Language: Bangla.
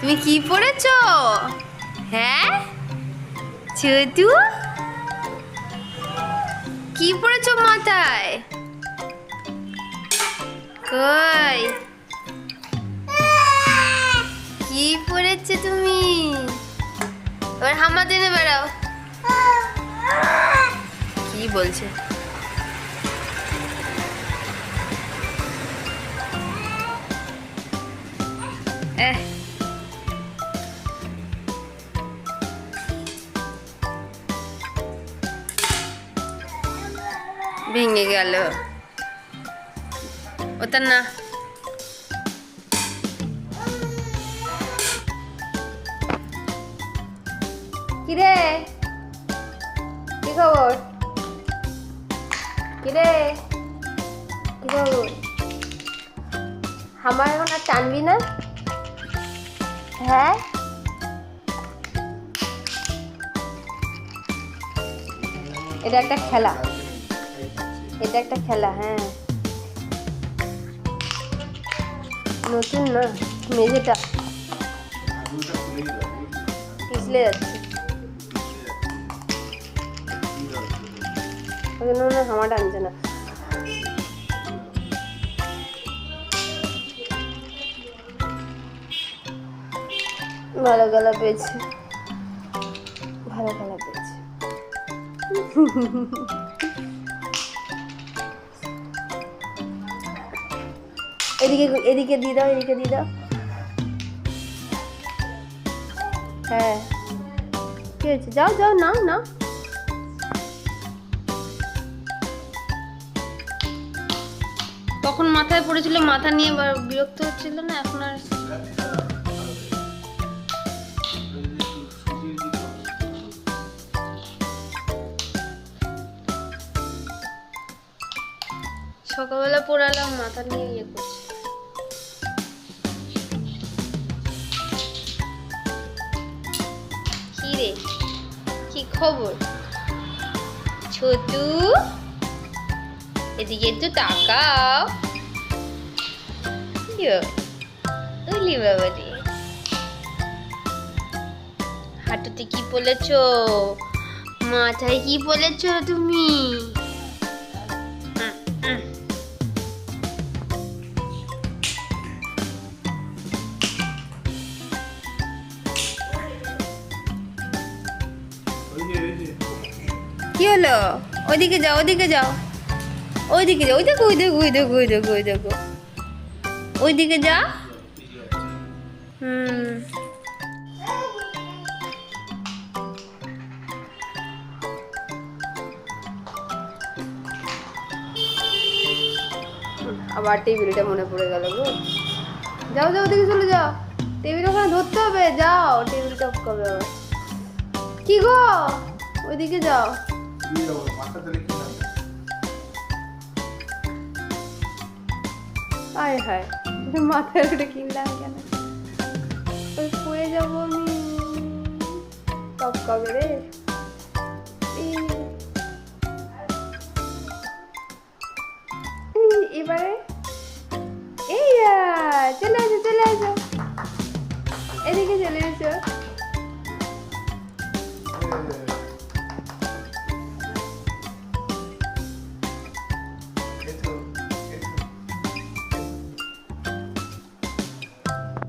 তুমি কি পড়েছো? হ্যাঁ ছোটু, কি পড়েছো মাথায়? কই কি পড়েছো তুমি? এবার হামা টেনে বেড়াও। কি বলছে? ভেঙে গেল ওটা না। কিরে কি খবর? কিরে কি খবর? আমার এখন আর টানবি না? হ্যাঁ এটা একটা খেলা, এটা একটা খেলা। হ্যাঁ নতুন না, মেঝেটা পিছলে যাচ্ছে, ওই জন্য মনে হয় হামা টানছে না। ভালো গলা পেয়েছে, ভালো গলা পেয়েছে। এদিকে এদিকে দিয়ে দাও, এদিকে দিয়ে দাও। হ্যাঁ কি হয়েছে? যাও যাও, নাও নাও। তখন মাথায় পড়েছিল, মাথা নিয়ে বিরক্ত হচ্ছিল না, এখন আর সকালবেলা পড়ালাম, মাথা নিয়ে ইয়ে করছে। কি রে কি খবর ছোটু? এদিকে একটু তাকাও। ওলি বাবা রে, হাঁটুতে কি বলেছো? মাথায় কি বলেছো তুমি? কি হলো? ওইদিকে যাও, ওইদিকে যাও, ওইদিকে যাও। ওই দেখো ওই দেখো ওই দেখো ওই দেখো ওই দেখো, ওইদিকে যা। আবার টেবিলটা মনে পড়ে গেল গো। যাও যাও, ওদিকে চলে যাও, টেবিল ওখানে ধরতে হবে। যাও, টেবিল টপ করবে আবার। কি গো ওইদিকে যাও। আয় হায়, মাথায় ওটা কিনলাম কেন? ওই পড়ে যাবো আমি, টপ কবে রে। এবারে এই চলে আসো, চলে আসো, এদিকে চলে এসো।